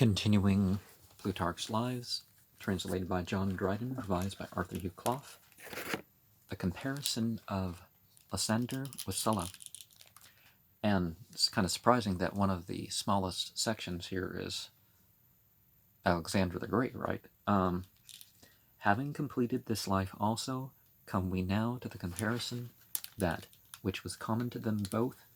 Continuing Plutarch's Lives, translated by John Dryden, revised by Arthur Hugh Clough. A comparison of Lysander with Sylla. And it's kind of surprising that one of the smallest sections here is Alexander the Great, right? Having completed this life also, come we now to the comparison that which was common to them both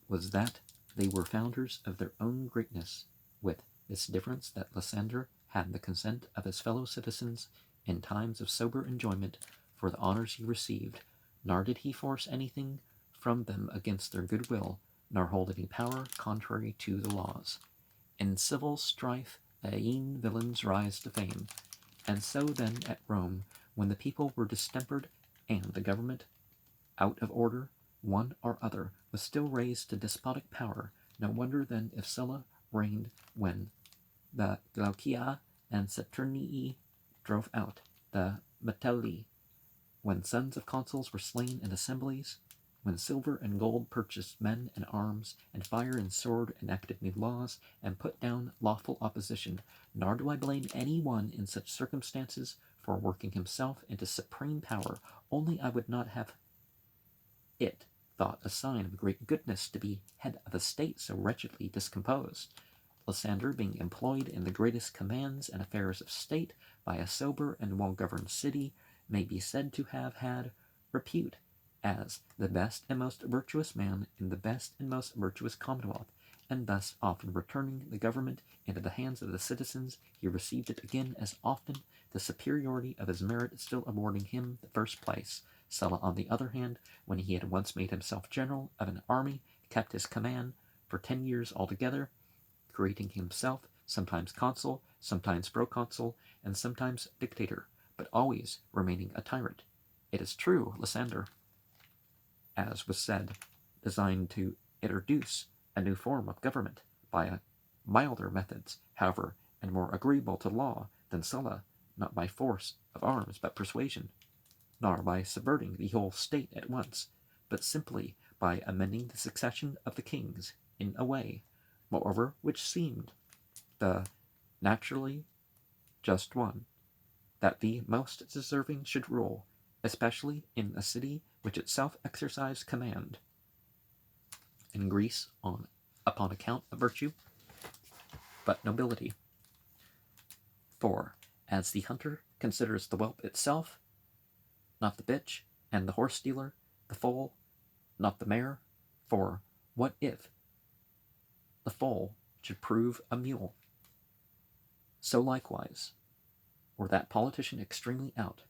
was that they were founders of their own greatness, with this difference that Lysander had the consent of his fellow citizens in times of sober enjoyment for the honors he received, nor did he force anything from them against their good will, nor hold any power contrary to the laws. In civil strife e'en villains rise to fame, and so then at Rome, when the people were distempered and the government out of order, one or other was still raised to despotic power. No wonder then if Sylla reigned when the Glaucia and Saturnii drove out the Metelli, when sons of consuls were slain in assemblies, when silver and gold purchased men and arms, and fire and sword enacted new laws, and put down lawful opposition. Nor do I blame any one in such circumstances for working himself into supreme power, only I would not have it thought a sign of great goodness to be head of a state so wretchedly discomposed. Lysander, being employed in the greatest commands and affairs of state by a sober and well-governed city, may be said to have had repute as the best and most virtuous man in the best and most virtuous commonwealth, and thus often returning the government into the hands of the citizens, he received it again as often, the superiority of his merit still awarding him the first place. Sylla, on the other hand, when he had once made himself general of an army, kept his command for 10 years altogether, creating himself sometimes consul, sometimes proconsul, and sometimes dictator, but always remaining a tyrant. It is true, Lysander, as was said, designed to introduce a new form of government by milder methods, however, and more agreeable to law than Sylla, not by force of arms but persuasion, nor by subverting the whole state at once, but simply by amending the succession of the kings in a way, moreover, which seemed the naturally just one, that the most deserving should rule, especially in a city which itself exercised command. In Greece, upon account of virtue, but nobility. For, as the hunter considers the whelp itself, not the bitch, and the horse dealer, the foal, not the mare, for what if the foal should prove a mule? So likewise, were that politician extremely out,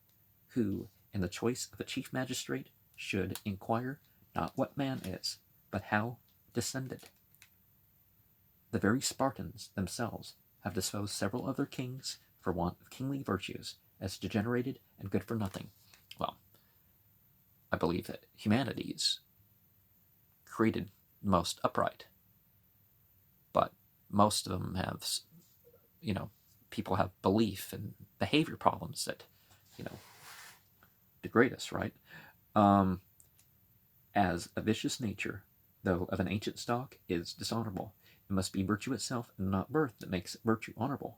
who, in the choice of a chief magistrate, should inquire not what man is, but how descended. The very Spartans themselves have disposed several of their kings for want of kingly virtues as degenerated and good for nothing. Well, I believe that humanity's created most upright, but most of them have, people have belief and behavior problems that, degrade us, right? As a vicious nature, though of an ancient stock, is dishonorable. It must be virtue itself and not birth that makes virtue honorable.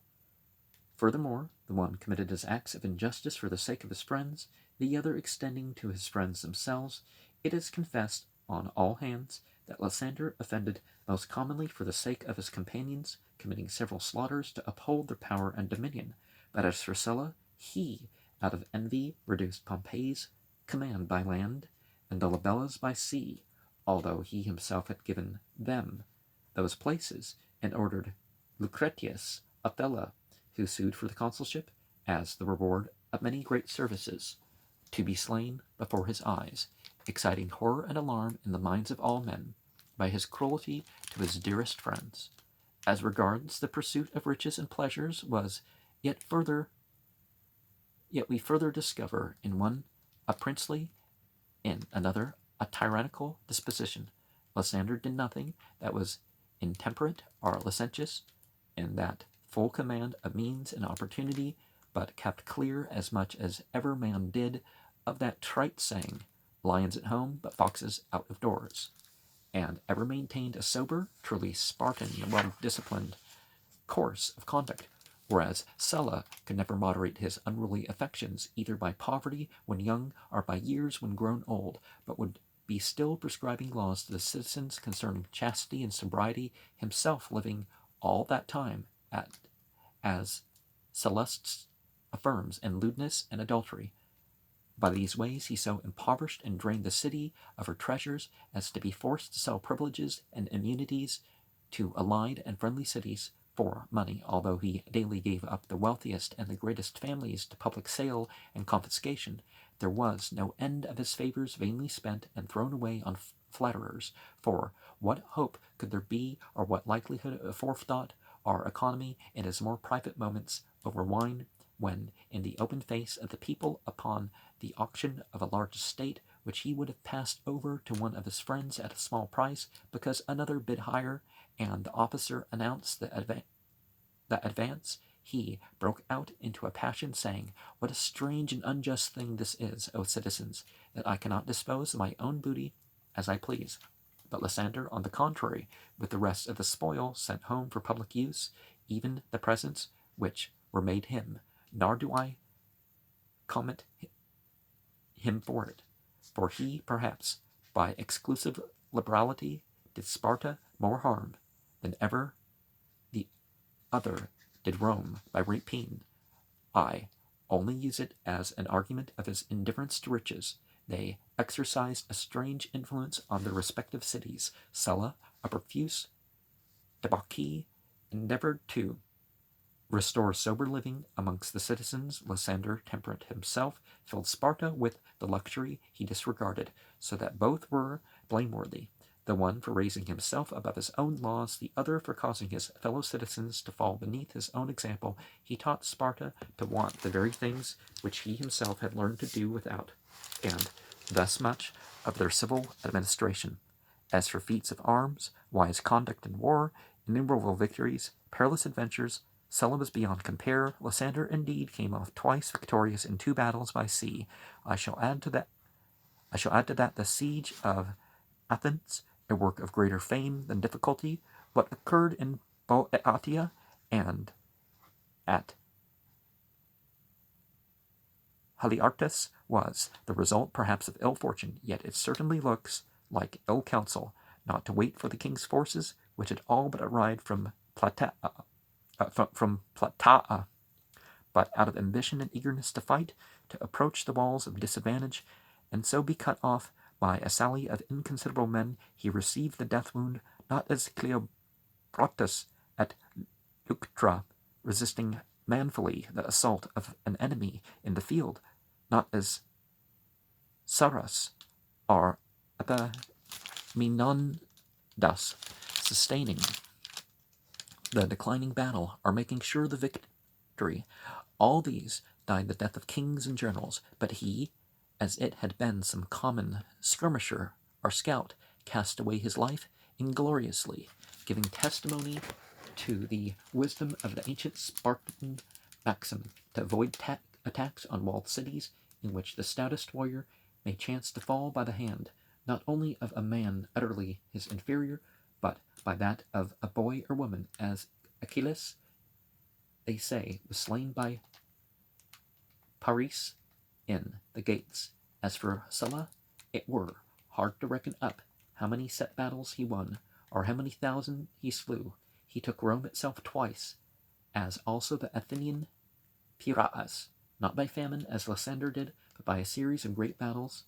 Furthermore, the one committed his acts of injustice for the sake of his friends, the other extending to his friends themselves. It is confessed on all hands that Lysander offended most commonly for the sake of his companions, committing several slaughters to uphold their power and dominion. But as for Sylla, he, out of envy, reduced Pompey's command by land, and Dolabella's by sea, although he himself had given them those places, and ordered Lucretius Othello, who sued for the consulship, as the reward of many great services, to be slain before his eyes, exciting horror and alarm in the minds of all men, by his cruelty to his dearest friends. As regards the pursuit of riches and pleasures was yet we further discover in one a princely, in another a tyrannical disposition. Lysander did nothing that was intemperate or licentious, in that full command of means and opportunity, but kept clear as much as ever man did of that trite saying, lions at home, but foxes out of doors, and ever maintained a sober, truly Spartan, well-disciplined course of conduct, whereas Sylla could never moderate his unruly affections, either by poverty when young or by years when grown old, but would be still prescribing laws to the citizens concerning chastity and sobriety, himself living all that time as Sallust affirms, in lewdness and adultery. By these ways he so impoverished and drained the city of her treasures as to be forced to sell privileges and immunities to allied and friendly cities for money, although he daily gave up the wealthiest and the greatest families to public sale and confiscation. There was no end of his favors vainly spent and thrown away on flatterers, for what hope could there be, or what likelihood of forethought or economy in his more private moments over wine, when, in the open face of the people, upon the auction of a large estate, which he would have passed over to one of his friends at a small price, because another bid higher, and the officer announced the advance, he broke out into a passion, saying, "What a strange and unjust thing this is, O citizens, that I cannot dispose of my own booty as I please." But Lysander, on the contrary, with the rest of the spoil, sent home for public use even the presents which were made him, nor do I comment him for it, for he, perhaps, by exclusive liberality, did Sparta more harm than ever the other did Rome by rapine. I only use it as an argument of his indifference to riches. They exercised a strange influence on their respective cities. Sylla, a profuse debauchee, endeavored to restore sober living amongst the citizens. Lysander, temperate himself, filled Sparta with the luxury he disregarded, so that both were blameworthy, the one for raising himself above his own laws, the other for causing his fellow citizens to fall beneath his own example. He taught Sparta to want the very things which he himself had learned to do without, and thus much of their civil administration. As for feats of arms, wise conduct in war, innumerable victories, perilous adventures, Sylla was beyond compare. Lysander indeed came off twice victorious in 2 battles by sea. I shall add to that the siege of Athens, a work of greater fame than difficulty. What occurred in Boeotia and at Haliartus was the result perhaps of ill fortune, yet it certainly looks like ill counsel not to wait for the king's forces, which had all but arrived from Plataea, but out of ambition and eagerness to fight, to approach the walls of disadvantage, and so be cut off by a sally of inconsiderable men. He received the death wound, not as Cleobrotus at Leuctra, resisting manfully the assault of an enemy in the field, not as Sarus or Epaminondas, sustaining the declining battle, or making sure the victory. All these died the death of kings and generals, but he, as it had been some common skirmisher or scout, cast away his life ingloriously, giving testimony to the wisdom of the ancient Spartan maxim to avoid attacks on walled cities, in which the stoutest warrior may chance to fall by the hand, not only of a man utterly his inferior, but by that of a boy or woman, as Achilles, they say, was slain by Paris in the gates. As for Sylla, it were hard to reckon up how many set battles he won, or how many thousand he slew. He took Rome itself twice, as also the Athenian Piraeus, not by famine as Lysander did, but by a series of great battles,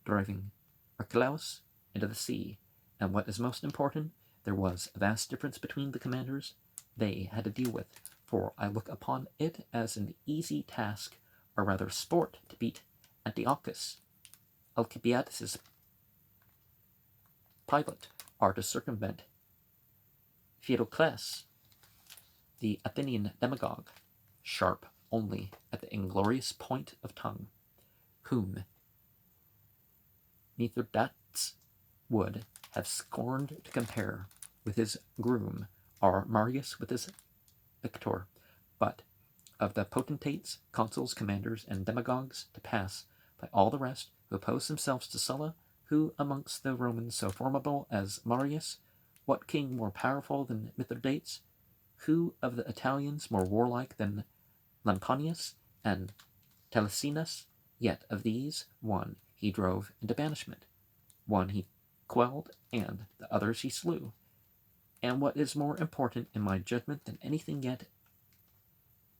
driving Archelaus into the sea. And what is most important, there was a vast difference between the commanders they had to deal with, for I look upon it as an easy task, or rather sport, to beat Antiochus, Alcibiades' pilot, or to circumvent Theodocles, the Athenian demagogue, sharp only at the inglorious point of tongue, whom Mithridates would have scorned to compare with his groom, or Marius with his victor. But of the potentates, consuls, commanders, and demagogues, to pass by all the rest who opposed themselves to Sylla, who amongst the Romans so formidable as Marius, what king more powerful than Mithridates, Who of the Italians more warlike than Lamponius and Telesinus? Yet of these, one he drove into banishment, one he quelled, and the others he slew. And what is more important in my judgment than anything yet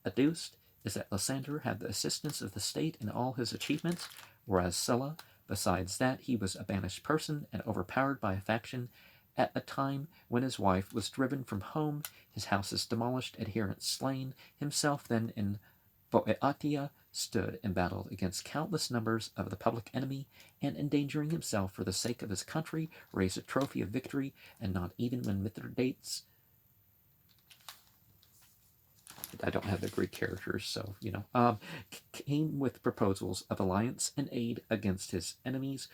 adduced is that Lysander had the assistance of the state in all his achievements, whereas Sylla, besides that, he was a banished person and overpowered by a faction at a time when his wife was driven from home, his houses demolished, adherents slain, himself then in Boeotia stood and battled against countless numbers of the public enemy, and endangering himself for the sake of his country, raised a trophy of victory, and not even when Mithridates, I don't have the Greek characters, so, came with proposals of alliance and aid against his enemies,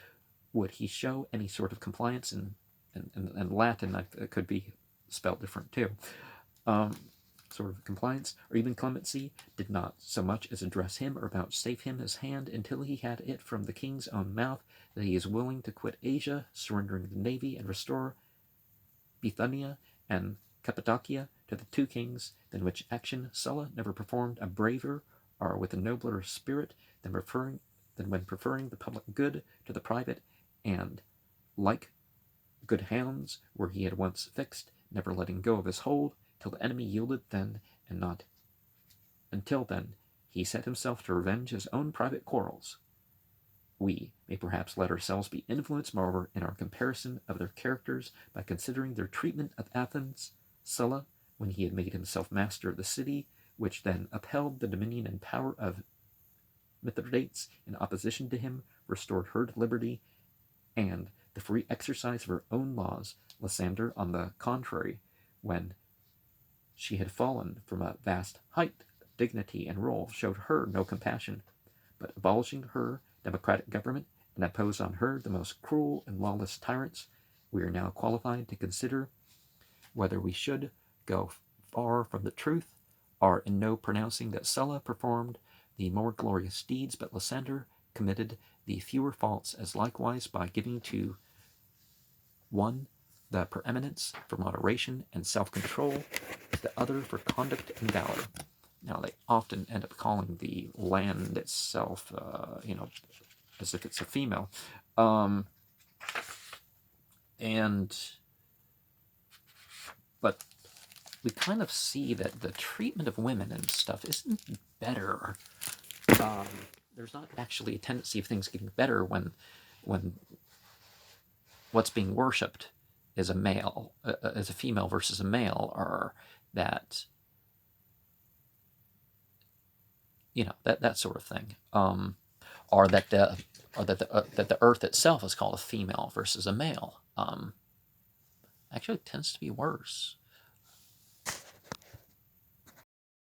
would he show any sort of compliance? And Latin it could be spelled different too. Sort of compliance or even clemency, did not so much as address him or vouchsafe him his hand until he had it from the king's own mouth that he is willing to quit Asia, surrendering the navy and restore Bithynia and Cappadocia to the two kings, than which action Sylla never performed a braver or with a nobler spirit than when preferring the public good to the private, and, like good hounds where he had once fixed, never letting go of his hold, till the enemy yielded then, and not until then, he set himself to revenge his own private quarrels. We may perhaps let ourselves be influenced, moreover, in our comparison of their characters by considering their treatment of Athens. Sylla, when he had made himself master of the city, which then upheld the dominion and power of Mithridates in opposition to him, restored her to liberty and the free exercise of her own laws. Lysander, on the contrary, when she had fallen from a vast height of dignity and rule, showed her no compassion, but abolishing her democratic government and imposed on her the most cruel and lawless tyrants. We are now qualified to consider whether we should go far from the truth, or in no pronouncing that Sylla performed the more glorious deeds, but Lysander committed the fewer faults, as likewise by giving to one the preeminence for moderation and self-control, the other for conduct and valor. Now, they often end up calling the land itself, as if it's a female. But we kind of see that the treatment of women and stuff isn't better. There's not actually a tendency of things getting better when what's being worshipped is a male, as a female versus a male, or that, that sort of thing, or that the earth itself is called a female versus a male. Actually, it tends to be worse.